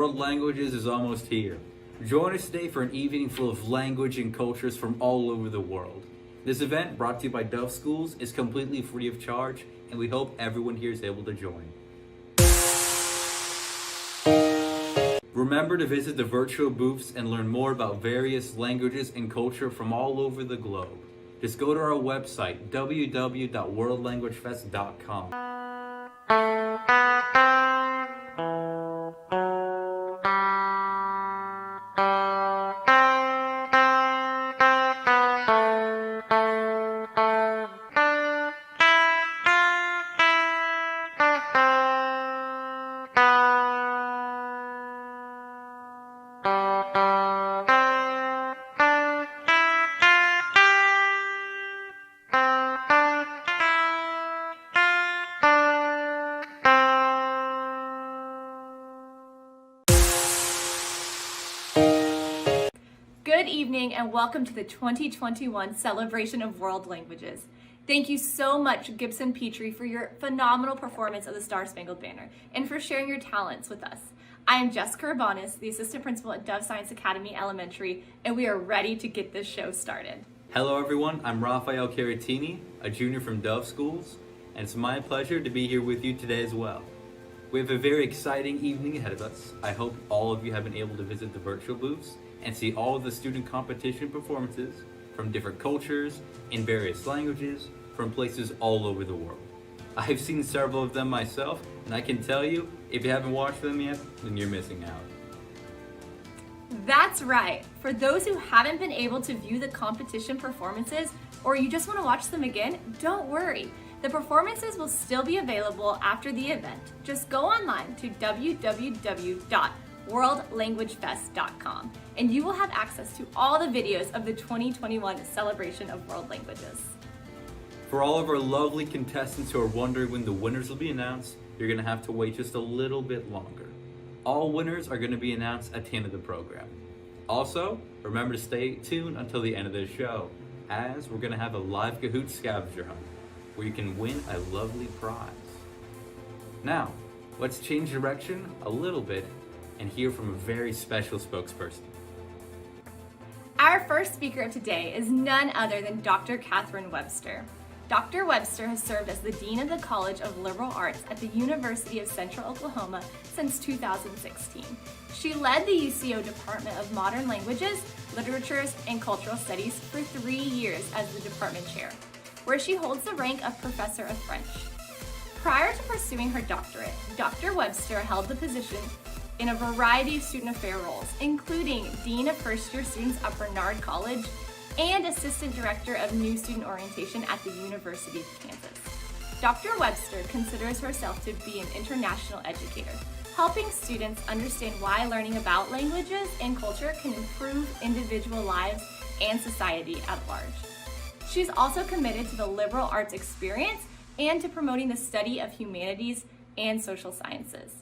World Languages is almost here. Join us today for an evening full of language and cultures from all over the world. This event, brought to you by Dove Schools, is completely free of charge, and we hope everyone here is able to join. Remember to visit the virtual booths and learn more about various languages and culture from all over the globe. Just go to our website, www.worldlanguagefest.com. Good evening and welcome to the 2021 Celebration of World Languages. Thank you so much, Gibson Petrie, for your phenomenal performance of the Star-Spangled Banner and for sharing your talents with us. I am Jessica Urbanis, the Assistant Principal at Dove Science Academy Elementary, and we are ready to get this show started. Hello everyone, I'm Rafael Caratini, a junior from Dove Schools, and it's my pleasure to be here with you today as well. We have a very exciting evening ahead of us. I hope all of you have been able to visit the virtual booths and see all of the student competition performances from different cultures, in various languages, from places all over the world. I've seen several of them myself, and I can tell you, if you haven't watched them yet, then you're missing out. That's right. For those who haven't been able to view the competition performances, or you just want to watch them again, don't worry. The performances will still be available after the event. Just go online to www.worldlanguagefest.com and you will have access to all the videos of the 2021 Celebration of World Languages. For all of our lovely contestants who are wondering when the winners will be announced, you're going to have to wait just a little bit longer. All winners are going to be announced at the end of the program. Also, remember to stay tuned until the end of the show, as we're going to have a live Kahoot scavenger hunt, where you can win a lovely prize. Now, let's change direction a little bit and hear from a very special spokesperson. Our first speaker of today is none other than Dr. Catherine Webster. Dr. Webster has served as the Dean of the College of Liberal Arts at the University of Central Oklahoma since 2016. She led the UCO Department of Modern Languages, Literatures, and Cultural Studies for 3 years as the department chair, where she holds the rank of Professor of French. Prior to pursuing her doctorate, Dr. Webster held the position in a variety of student affair roles, including Dean of First Year Students at Bernard College and Assistant Director of New Student Orientation at the University of Kansas. Dr. Webster considers herself to be an international educator, helping students understand why learning about languages and culture can improve individual lives and society at large. She's also committed to the liberal arts experience and to promoting the study of humanities and social sciences.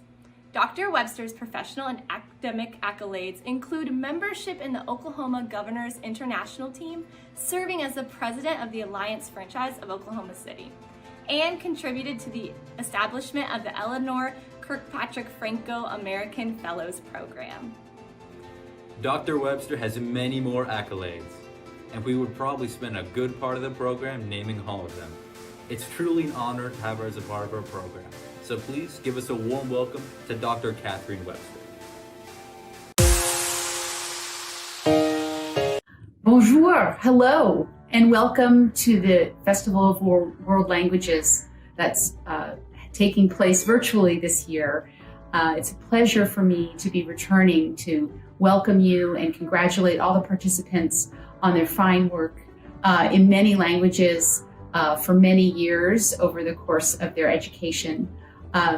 Dr. Webster's professional and academic accolades include membership in the Oklahoma Governors International Team, serving as the president of the Alliance franchise of Oklahoma City, and contributed to the establishment of the Eleanor Kirkpatrick Franco American Fellows Program. Dr. Webster has many more accolades, and we would probably spend a good part of the program naming all of them. It's truly an honor to have her as a part of our program. So please give us a warm welcome to Dr. Catherine Webster. Bonjour, hello, and welcome to the Festival of World Languages that's taking place virtually this year. It's a pleasure for me to be returning to welcome you and congratulate all the participants on their fine work in many languages for many years over the course of their education.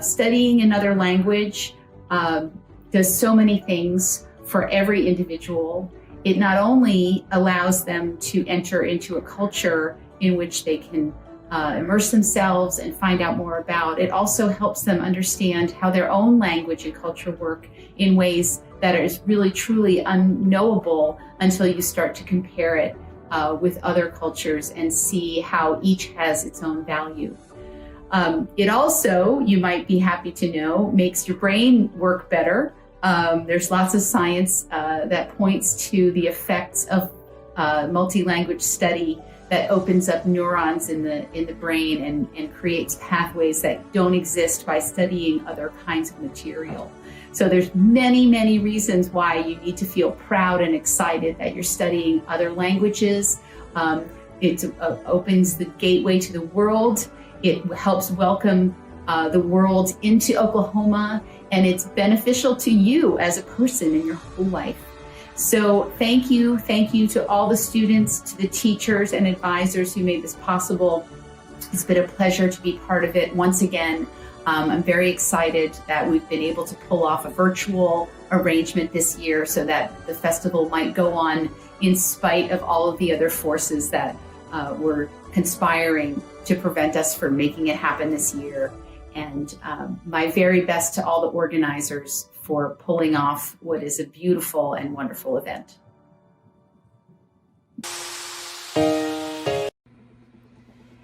Studying another language does so many things for every individual. It not only allows them to enter into a culture in which they can immerse themselves and find out more about, it also helps them understand how their own language and culture work in ways that is really truly unknowable until you start to compare it with other cultures and see how each has its own value. It also, you might be happy to know, makes your brain work better There's lots of science that points to the effects of multi-language study that opens up neurons in the brain and creates pathways that don't exist by studying other kinds of material. So there's many reasons why you need to feel proud and excited that you're studying other languages. It opens the gateway to the world. It helps welcome the world into Oklahoma, and it's beneficial to you as a person in your whole life. So thank you to all the students, to the teachers and advisors who made this possible. It's been a pleasure to be part of it once again. I'm very excited that we've been able to pull off a virtual arrangement this year so that the festival might go on in spite of all of the other forces that were conspiring to prevent us from making it happen this year. And my very best to all the organizers for pulling off what is a beautiful and wonderful event.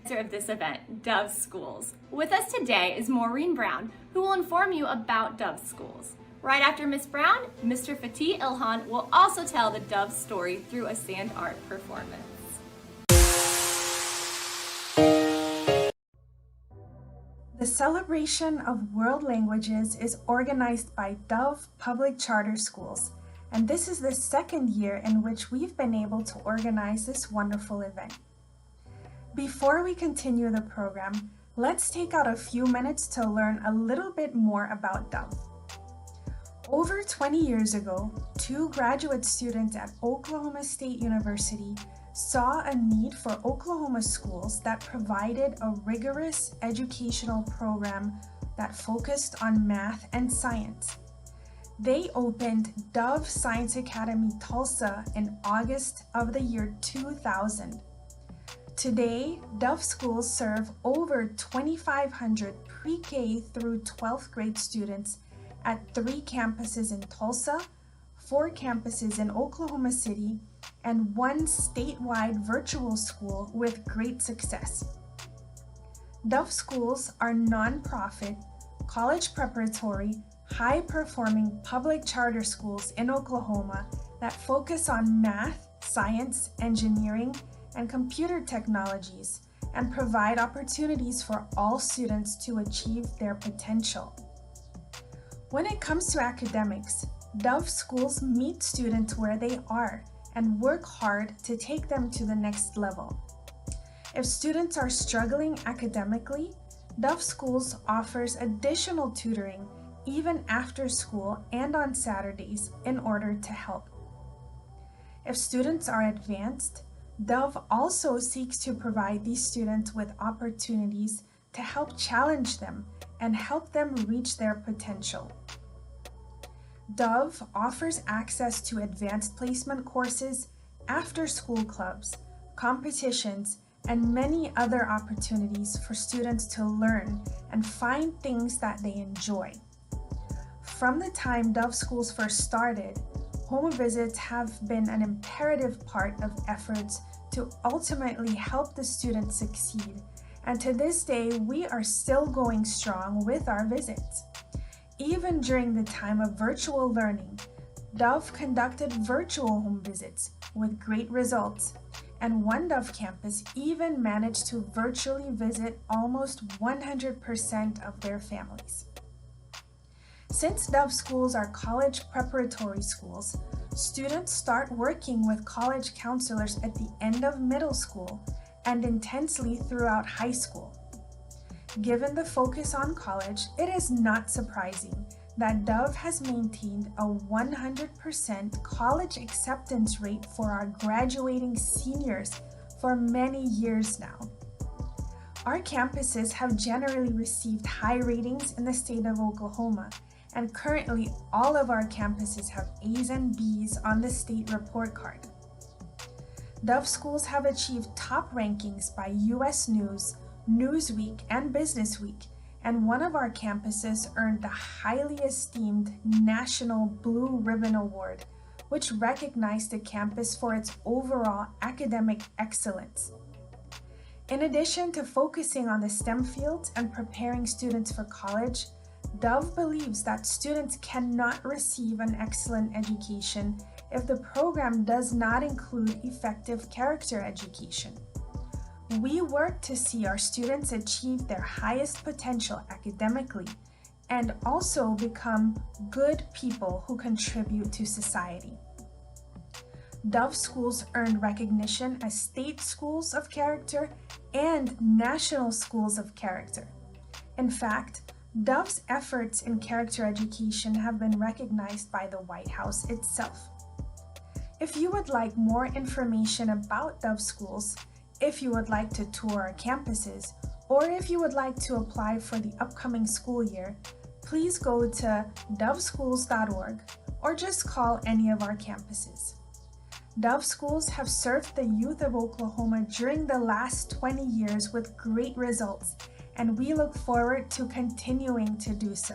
Of this event, Dove Schools. With us today is Maureen Brown, who will inform you about Dove Schools. Right after Miss Brown, Mr. Fatih Ilhan will also tell the Dove story through a sand art performance. The celebration of world languages is organized by Dove Public Charter Schools, and this is the second year in which we've been able to organize this wonderful event. Before we continue the program, let's take out a few minutes to learn a little bit more about Dove. Over 20 years ago, 2 graduate students at Oklahoma State University saw a need for Oklahoma schools that provided a rigorous educational program that focused on math and science. They opened Dove Science Academy Tulsa in August of the year 2000. Today, Dove schools serve over 2,500 pre-K through 12th grade students at 3 campuses in Tulsa, 4 campuses in Oklahoma City, and 1 statewide virtual school with great success. Dove schools are nonprofit, college preparatory, high-performing public charter schools in Oklahoma that focus on math, science, engineering, and computer technologies, and provide opportunities for all students to achieve their potential. When it comes to academics, Dove schools meet students where they are and work hard to take them to the next level. If students are struggling academically, Dove schools offers additional tutoring even after school and on Saturdays in order to help. If students are advanced, Dove also seeks to provide these students with opportunities to help challenge them and help them reach their potential. Dove offers access to advanced placement courses, after-school clubs, competitions, and many other opportunities for students to learn and find things that they enjoy. From the time Dove schools first started, home visits have been an imperative part of efforts to ultimately help the students succeed, and to this day we are still going strong with our visits. Even during the time of virtual learning, Dove conducted virtual home visits with great results, and one Dove campus even managed to virtually visit almost 100% of their families. Since Dove schools are college preparatory schools, students start working with college counselors at the end of middle school and intensely throughout high school. Given the focus on college, it is not surprising that Dove has maintained a 100% college acceptance rate for our graduating seniors for many years now. Our campuses have generally received high ratings in the state of Oklahoma, and currently all of our campuses have A's and B's on the state report card. Dove schools have achieved top rankings by U.S. News, Newsweek, and Businessweek, and one of our campuses earned the highly esteemed National Blue Ribbon Award, which recognized the campus for its overall academic excellence. In addition to focusing on the STEM fields and preparing students for college, Dove believes that students cannot receive an excellent education if the program does not include effective character education. We work to see our students achieve their highest potential academically and also become good people who contribute to society. Dove schools earned recognition as state schools of character and national schools of character. In fact, Dove's efforts in character education have been recognized by the White House itself. If you would like more information about Dove schools, if you would like to tour our campuses, or if you would like to apply for the upcoming school year, please go to doveschools.org or just call any of our campuses. Dove schools have served the youth of Oklahoma during the last 20 years with great results, and we look forward to continuing to do so.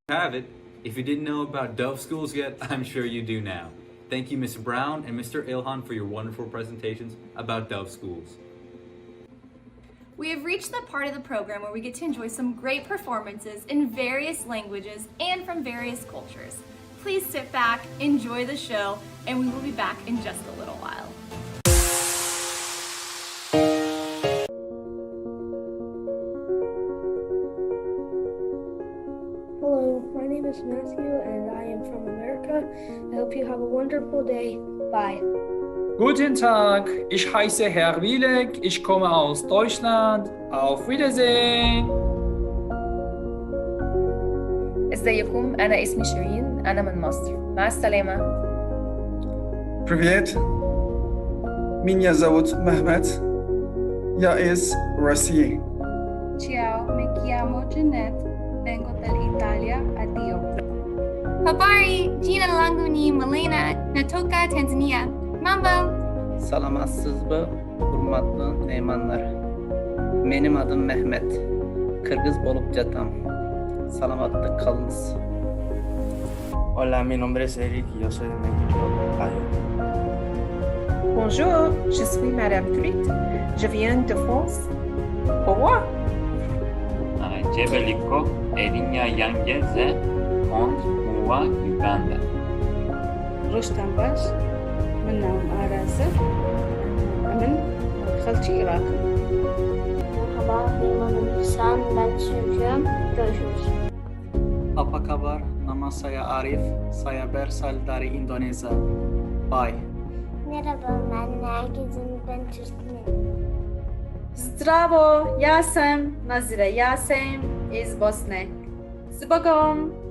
Have it. If you didn't know about Dove schools yet, I'm sure you do now. Thank you, Ms. Brown and Mr. Ilhan, for your wonderful presentations about Dove schools. We have reached the part of the program where we get to enjoy some great performances in various languages and from various cultures. Please sit back, enjoy the show, and we will be back in just a little while. Hello, my name is Matthew and I am from America. I hope you have a wonderful day. Bye. Guten Tag, ich heiße Herr Wielek, ich komme aus Deutschland. Auf Wiedersehen! ازيكم أنا اسمي شيرين أنا من مصر مع السلامة. Привет. Меня зовут Mehmet. Я из России. Ciao, me chiamo Jeanette. Vengo dall'Italia. Addio. Habari, jina langu ni Milena, natoka Tanzania. Mambo. Salamatsız mı, hurmatlı mehmanlar. Benim adım Mehmet. Kırgız bolup jatam. Salamatlık kalınız. Hola, mi nombre es Eric y yo soy de México, Ohio. Bonjour, je suis Madame Truite. Je viens de France. Au revoir. Jebeliko, Erinya Yangeze, Kond, Muwa, Uganda. رستم باش منهم أرازة من خلج Irak. Merhaba, benim adım Hüsan, ben Türk'üm. Görüşürüz. Apa kabar? Nama saya Arif. Saya berasal dari Indonesia. Bye. Merhaba, ben Nergiz'im, ben Türk'üm. Zdravo, ja sam Nazira Jasem iz Bosne. Z Bogom!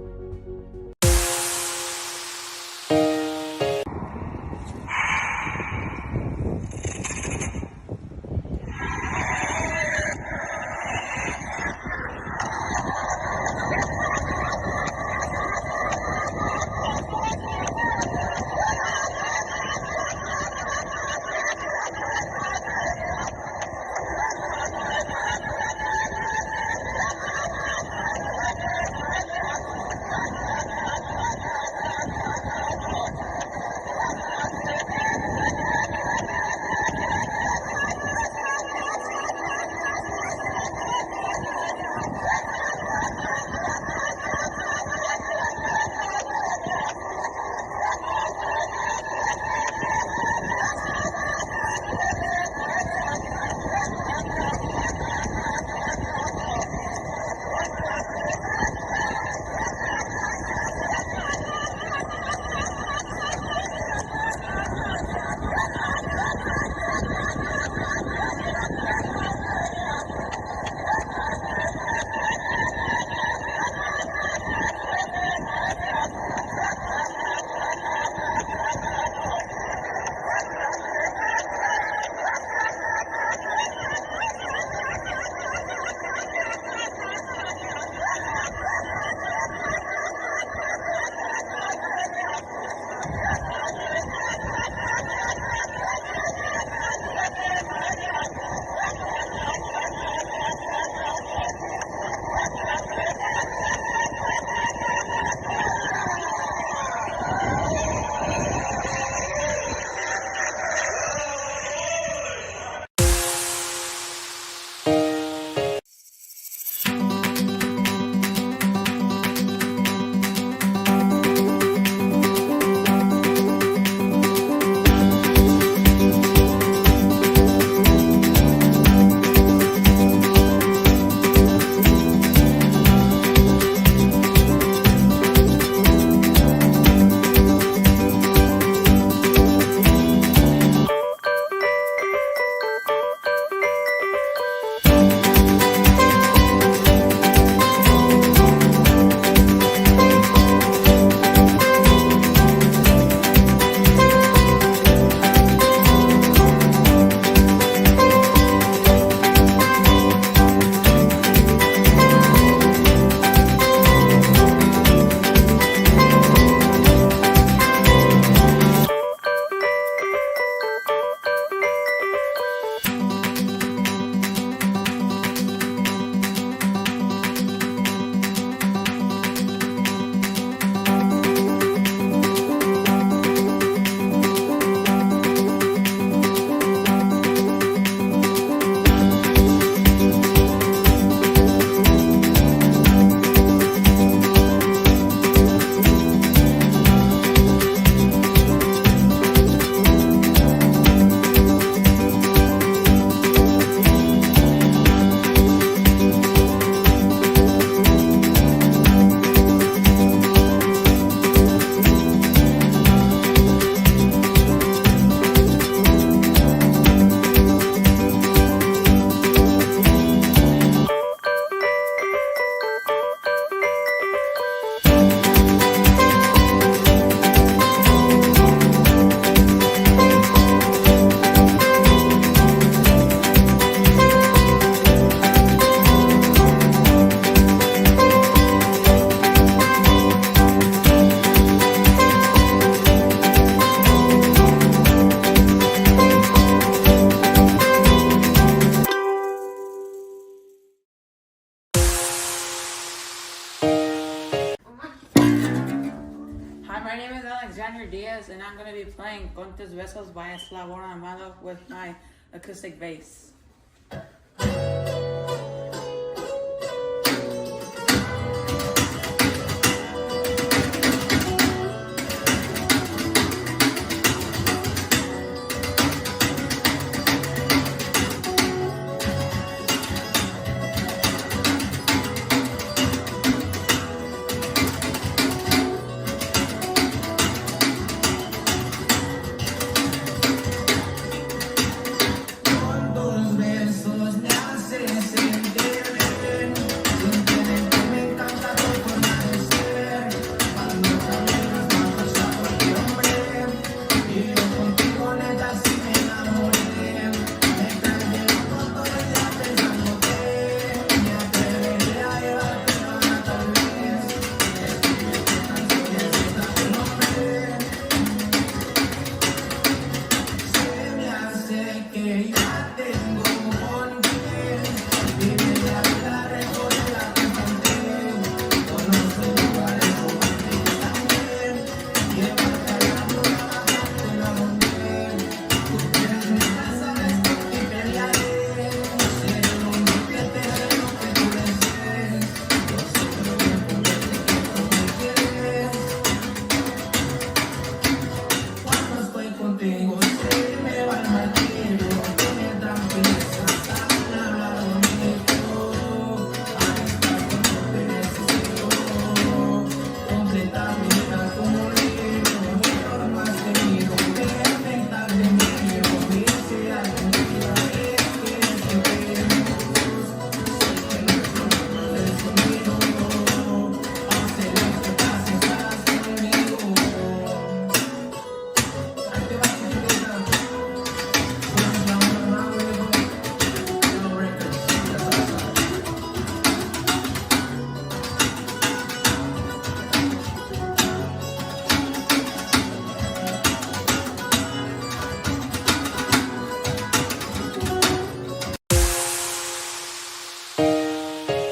My name is Alexander Diaz, and I'm going to be playing Contes Besos by Eslabón Armado with my acoustic bass.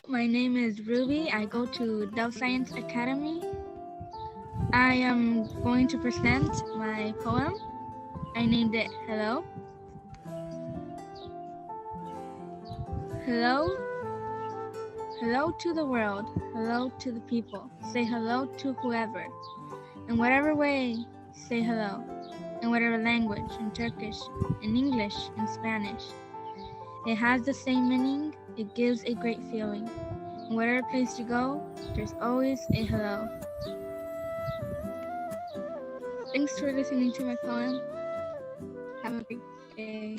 My name is Ruby. I go to Dove Science Academy. I am going to present my poem. I named it Hello. Hello. Hello to the world. Hello to the people. Say hello to whoever. In whatever way, say hello. In whatever language, in Turkish, in English, in Spanish. It has the same meaning. It gives a great feeling. In whatever place you go, there's always a hello. Thanks for listening to my poem. Have a great day.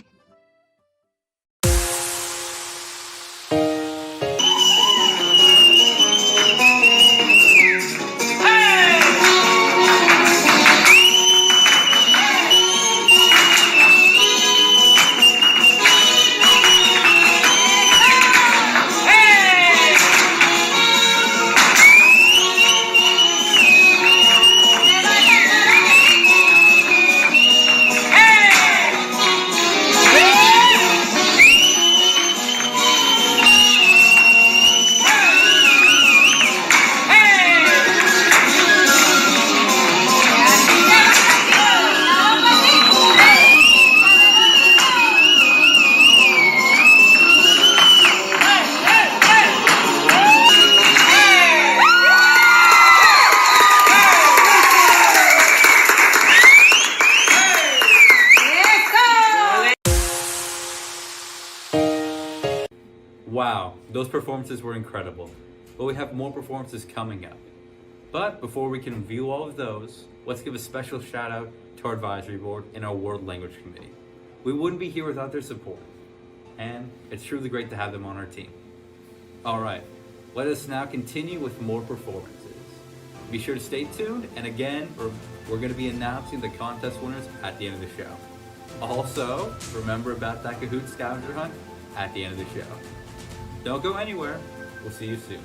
Wow, those performances were incredible, but we have more performances coming up. But before we can view all of those, let's give a special shout out to our advisory board and our World Language Committee. We wouldn't be here without their support, and it's truly great to have them on our team. All right, let us now continue with more performances. Be sure to stay tuned, and again, we're going to be announcing the contest winners at the end of the show. Also, remember about that Kahoot scavenger hunt at the end of the show. Don't go anywhere. We'll see you soon.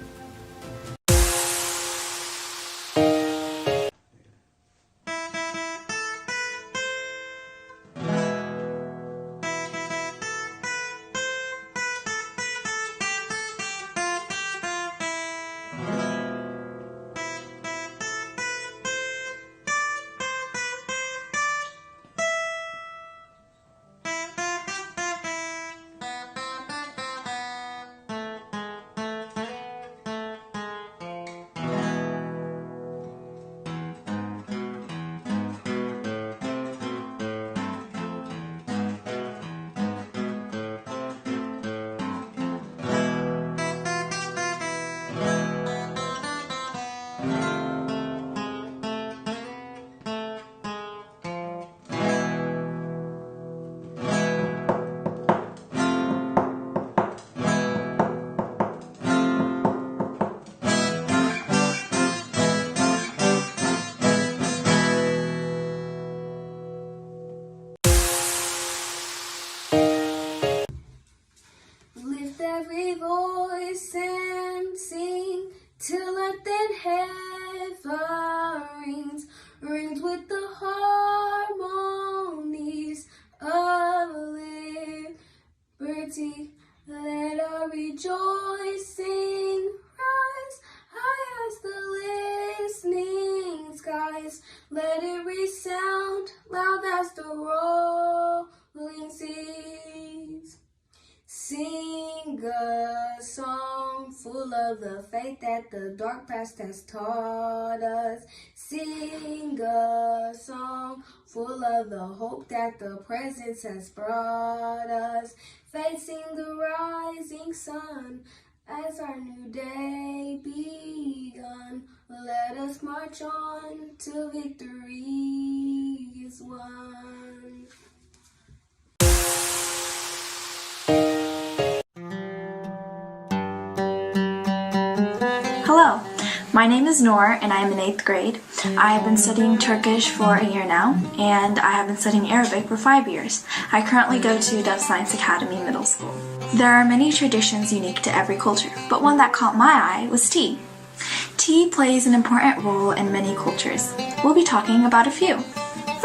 rejoicing, rise high as the listening skies. Let it resound loud as the rolling seas. Sing a song full of the faith that the dark past has taught us. Sing a song full of the hope that the present has brought us. Facing the rising sun as our new day begun. Let us march on till victory is won. Hello, my name is Noor and I am in 8th grade. I have been studying Turkish for a year now, and I have been studying Arabic for 5 years. I currently go to Dove Science Academy Middle School. There are many traditions unique to every culture, but one that caught my eye was tea. Tea plays an important role in many cultures. We'll be talking about a few.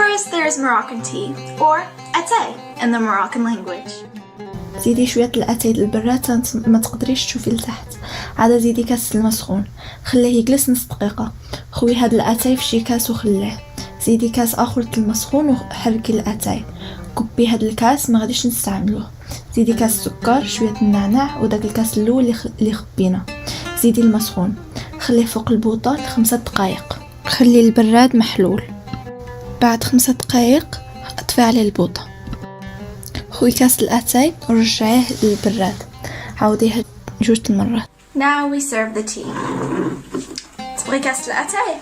First, there's Moroccan tea, or atay in the Moroccan language. زيدي شوية الأتاي البراد ما تقدريش تشوفي لتحت. عاد زيدي كاس المسخون، خليه يجلس نص دقيقة. خوي هاد الأتاي في شي كاس وخليه. زيدي كاس آخر المسخون وحركي الأتاي. كبي هاد الكاس ما غاديش نستعملوه. زيدي كاس سكر، شوية النعناع وداك الكاس الاول اللي خبينا. زيدي المسخون، خليه فوق البوطة ل5 دقايق. خلي البراد محلول. بعد 5 دقايق اطفي عليه البوطة. خوي كاس الأتاي ورجعيه للبراد. عاوديه 2 المرات. Now we serve the tea. تبغي كاس الأتاي?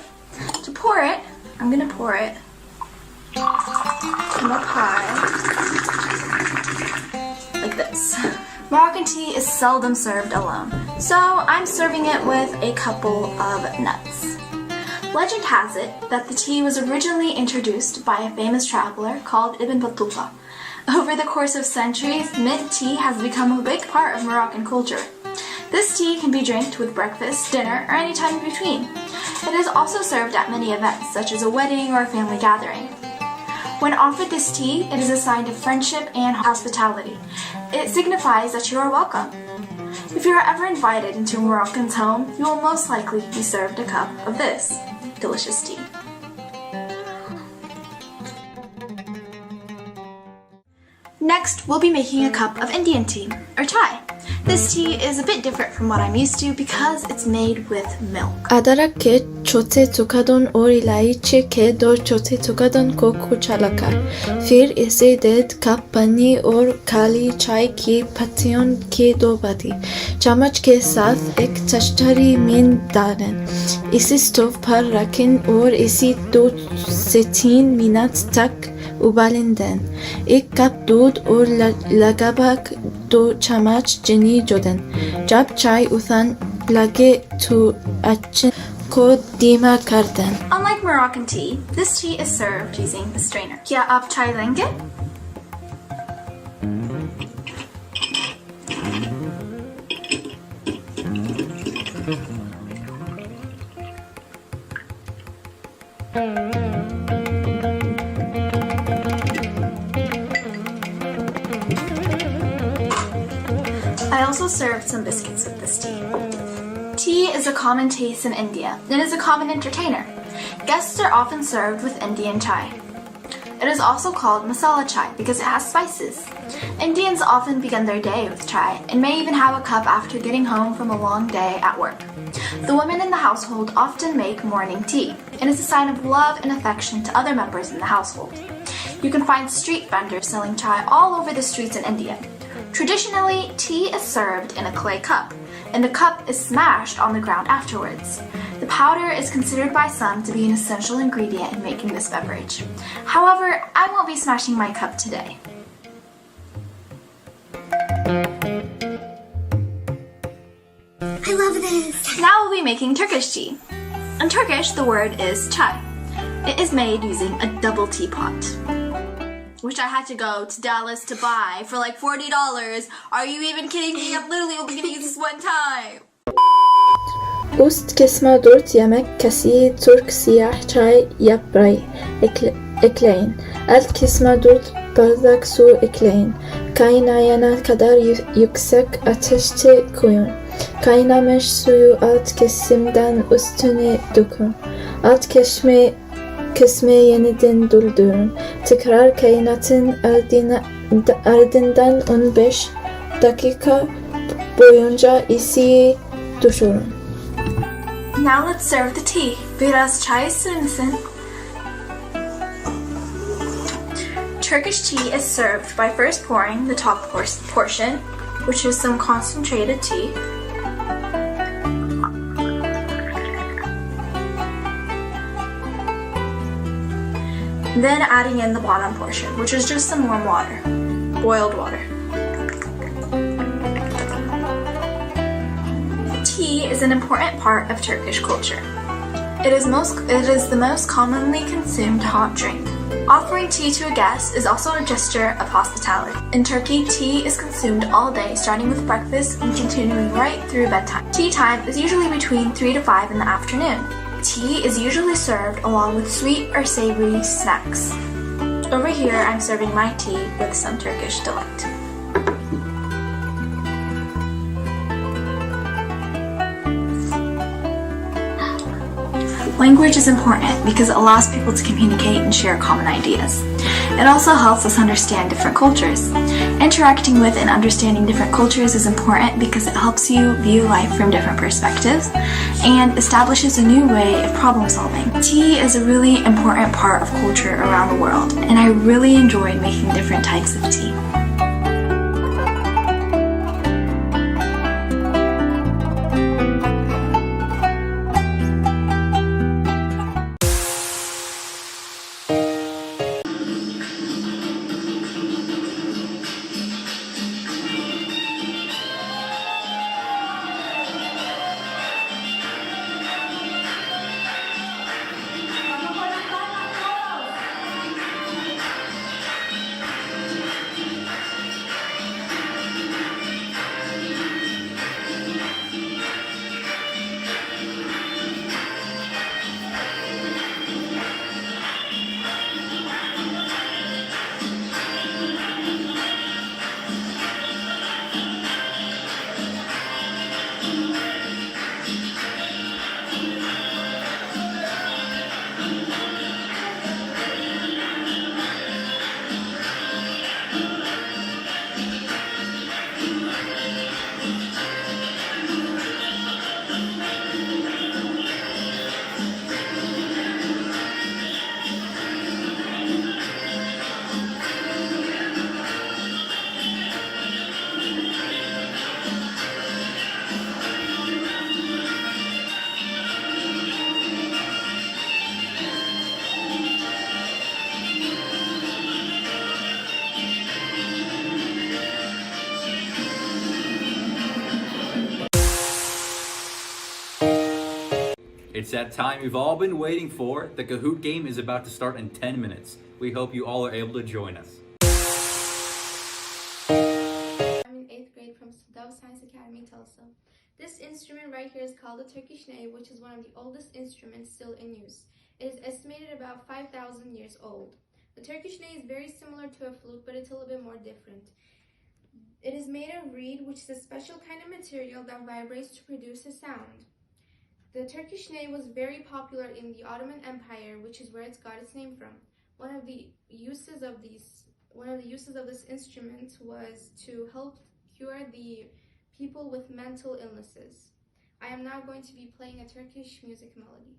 To pour it, I'm gonna pour it from up high, like this. Moroccan tea is seldom served alone, so I'm serving it with a couple of nuts. Legend has it that the tea was originally introduced by a famous traveler called Ibn Battuta. Over the course of centuries, mint tea has become a big part of Moroccan culture. This tea can be drank with breakfast, dinner, or any time in between. It is also served at many events, such as a wedding or a family gathering. When offered this tea, it is a sign of friendship and hospitality. It signifies that you are welcome. If you are ever invited into a Moroccan's home, you will most likely be served a cup of this delicious tea. Next, we'll be making a cup of Indian tea, or chai. This tea is a bit different from what I'm used to because it's made with milk. Adara ke chote tukadon or ilaichi ke do chote tukadon ko kuchalaka. Fir ise ded kap pani or kali chai ki pation ke do badi. Chamach ke sath ek tashtari min daren. Isi stov par rakin or isi 2 minat tak उबालिंदन. 1 cup दूध और लगभग 2 चम्मच चीनी जोड़ें. जब चाय उथन लगे तो अच्छे को धीमा कर दें. Unlike Moroccan tea, this tea is served using a strainer. क्या आप चाय लेंगे? I also served some biscuits with this tea. Tea is a common taste in India and is a common entertainer. Guests are often served with Indian chai. It is also called masala chai because it has spices. Indians often begin their day with chai and may even have a cup after getting home from a long day at work. The women in the household often make morning tea and is a sign of love and affection to other members in the household. You can find street vendors selling chai all over the streets in India. Traditionally, tea is served in a clay cup, and the cup is smashed on the ground afterwards. The powder is considered by some to be an essential ingredient in making this beverage. However, I won't be smashing my cup today. I love this! Now we'll be making Turkish tea. In Turkish, the word is chai. It is made using a double teapot, which I had to go to Dallas to buy for like $40. Are you even kidding me? I'm literally only gonna use this one time. Ust kesma 4 yemek kaşığı Türk siyah çay yaprağı ekleyin. Alt kesma 4 bardak su ekleyin. Kaynayana kadar yüksek ateşte koyun. Kaynamış suyu alt kesimden üstüne dökün. Alt kesmeyi yeniden doldurun. Tekrar kaynatın, ardından 15 dakika boyunca isiyi düşürün. Now let's serve the tea. Biraz çay ister misin? Turkish tea is served by first pouring the top portion, which is some concentrated tea. Then adding in the bottom portion, which is just some warm water, boiled water. Tea is an important part of Turkish culture. It is the most commonly consumed hot drink. Offering tea to a guest is also a gesture of hospitality. In Turkey, tea is consumed all day, starting with breakfast and continuing right through bedtime. Tea time is usually between 3 to 5 in the afternoon. Tea is usually served along with sweet or savory snacks. Over here, I'm serving my tea with some Turkish delight. Language is important because it allows people to communicate and share common ideas. It also helps us understand different cultures. Interacting with and understanding different cultures is important because it helps you view life from different perspectives and establishes a new way of problem solving. Tea is a really important part of culture around the world, and I really enjoy making different types of tea. It's that time you've all been waiting for. The Kahoot game is about to start in 10 minutes. We hope you all are able to join us. I'm in 8th grade from Dove Science Academy, Tulsa. This instrument right here is called the Turkish ney, which is one of the oldest instruments still in use. It is estimated about 5,000 years old. The Turkish ney is very similar to a flute, but it's a little bit more different. It is made of reed, which is a special kind of material that vibrates to produce a sound. The Turkish ney was very popular in the Ottoman Empire, which is where it's got its name from. One of the uses of this instrument was to help cure the people with mental illnesses. I am now going to be playing a Turkish music melody.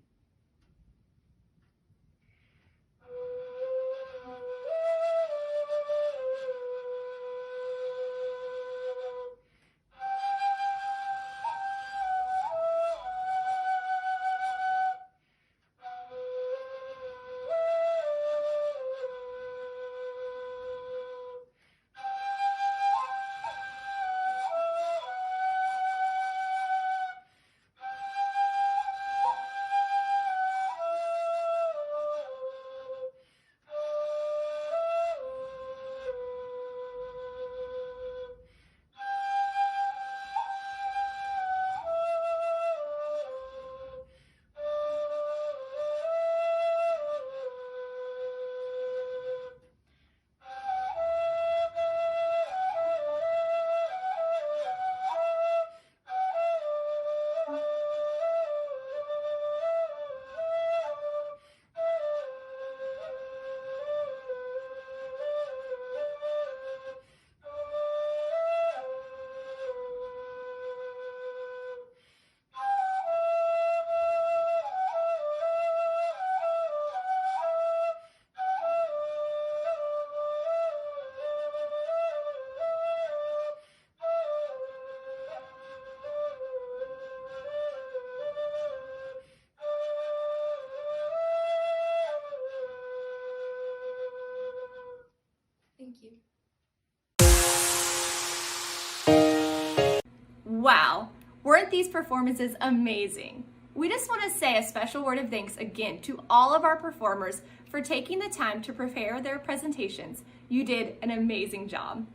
Wow, weren't these performances amazing? We just want to say a special word of thanks again to all of our performers for taking the time to prepare their presentations. You did an amazing job.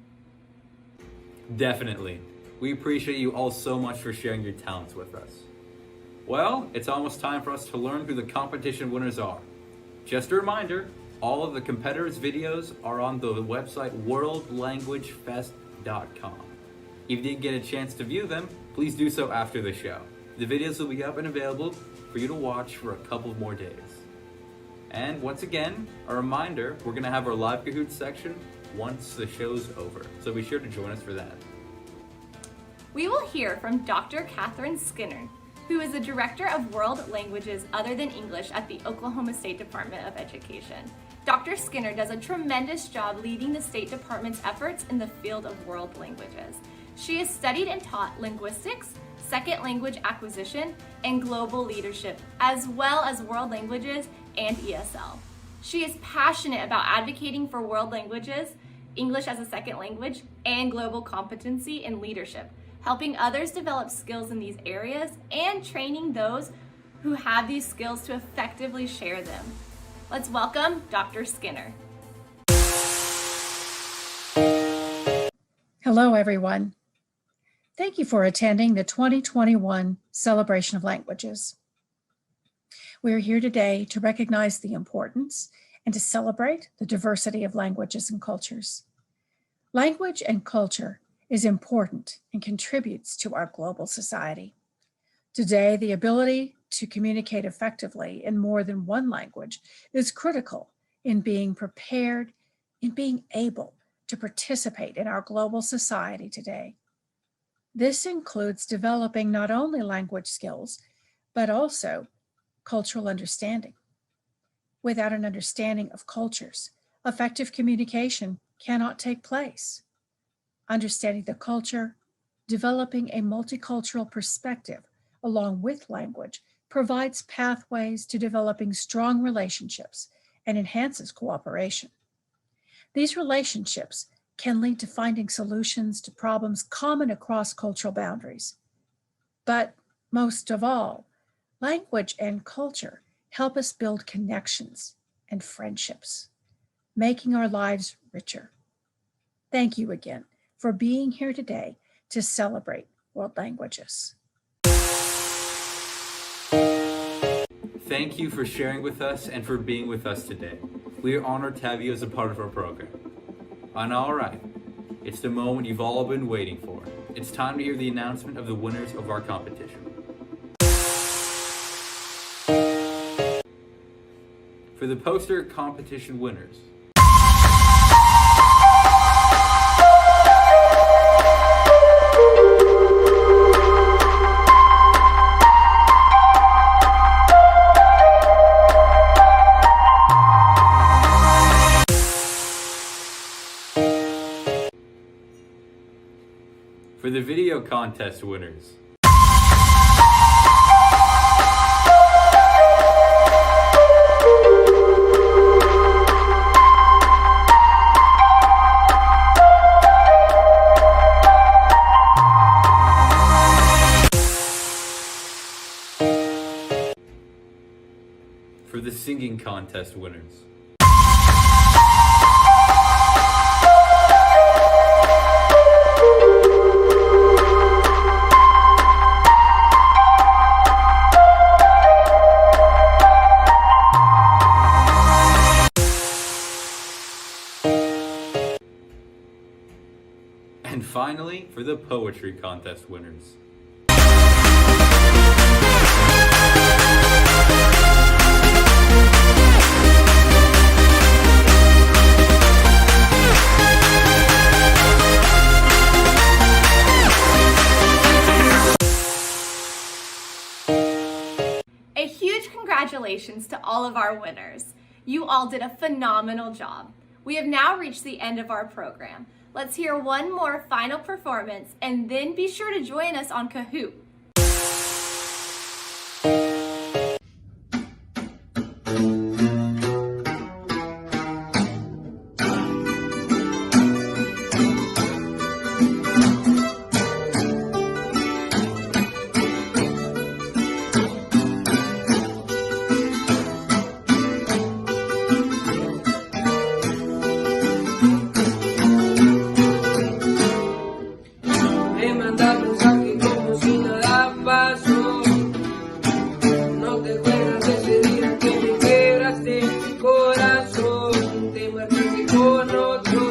Definitely. We appreciate you all so much for sharing your talents with us. Well, it's almost time for us to learn who the competition winners are. Just a reminder, all of the competitors' videos are on the website worldlanguagefest.com. If you didn't get a chance to view them, please do so after the show. The videos will be up and available for you to watch for a couple more days. And once again, a reminder, we're going to have our live Kahoot section once the show's over, so be sure to join us for that. We will hear from Dr. Catherine Skinner, who is the Director of World Languages Other Than English at the Oklahoma State Department of Education. Dr. Skinner does a tremendous job leading the State Department's efforts in the field of world languages. She has studied and taught linguistics, second language acquisition, and global leadership, as well as world languages and ESL. She is passionate about advocating for world languages, English as a second language, and global competency in leadership, helping others develop skills in these areas and training those who have these skills to effectively share them. Let's welcome Dr. Skinner. Hello, everyone. Thank you for attending the 2021 Celebration of Languages. We are here today to recognize the importance and to celebrate the diversity of languages and cultures. Language and culture is important and contributes to our global society. Today, the ability to communicate effectively in more than one language is critical in being prepared, in being able to participate in our global society today. This includes developing not only language skills, but also cultural understanding. Without an understanding of cultures, effective communication cannot take place. Understanding the culture, developing a multicultural perspective along with language provides pathways to developing strong relationships and enhances cooperation. These relationships can lead to finding solutions to problems common across cultural boundaries. But most of all, language and culture help us build connections and friendships, making our lives richer. Thank you again for being here today to celebrate world languages. Thank you for sharing with us and for being with us today. We are honored to have you as a part of our program. And all right, it's the moment you've all been waiting for. It's time to hear the announcement of the winners of our competition. For the poster competition winners, for the video contest winners, for the singing contest winners, and finally, for the poetry contest winners. A huge congratulations to all of our winners. You all did a phenomenal job. We have now reached the end of our program. Let's hear one more final performance and then be sure to join us on Kahoot. pasó. No te acuerdas de ese día que me quebraste el corazón. Te marchaste con otro,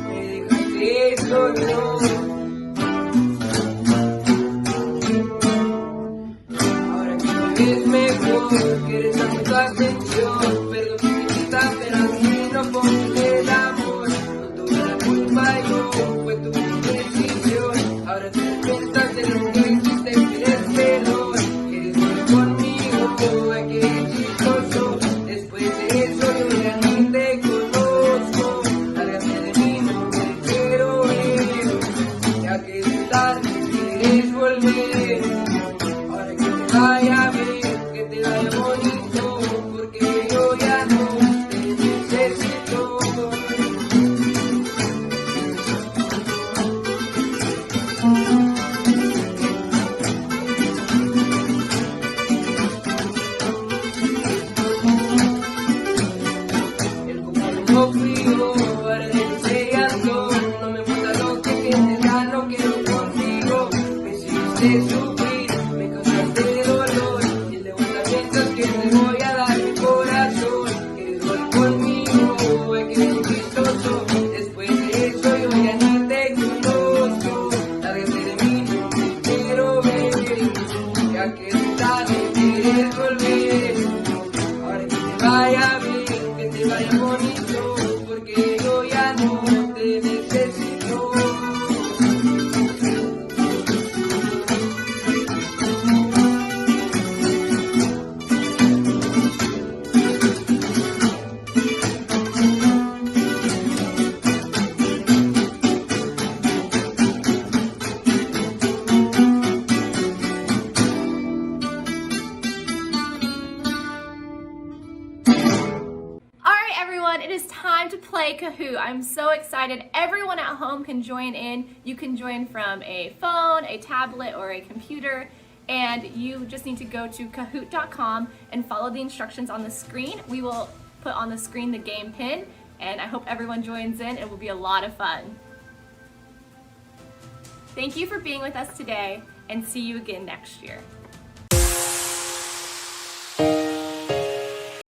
me dejaste solo. Ahora que me ves mejor, quieres darme tu atención. Perdón si te quitas, pero a mí no fue el amor. No tuve la culpa yo, fue tu decisión. Ahora te piensas de lo que hiciste, eres peor. Quieres volver conmigo, ay qué chistoso. Después de eso yo ya ni te conozco. Lárgate de mí, no te quiero ver. Ya que es tarde, quieres volver. Ahora que te vaya bien, que te vaya bonito, porque yo ya no te necesito. El corazón frío, ahora de ese llanto, no me importa lo que tienes, ya no quiero contigo. Me hiciste sufrir, me causaste dolor, y el de vuelta piensas que te voy a dar mi corazón. Quieres volver conmigo, ay que eres chistoso. Después de eso yo ya ni te conozco. Lárgate de mí, no te quiero ver. Ya que es tarde, quieres volver. Ahora que te vaya bien, que te vaya bonito, porque yo ya no te necesito. Alright everyone, it is time to play Kahoot. I'm so excited. Everyone at home can join in. You can join from a phone, a tablet, or a computer. And you just need to go to kahoot.com and follow the instructions on the screen. We will put on the screen the game pin, and I hope everyone joins in. It will be a lot of fun. Thank you for being with us today, and see you again next year.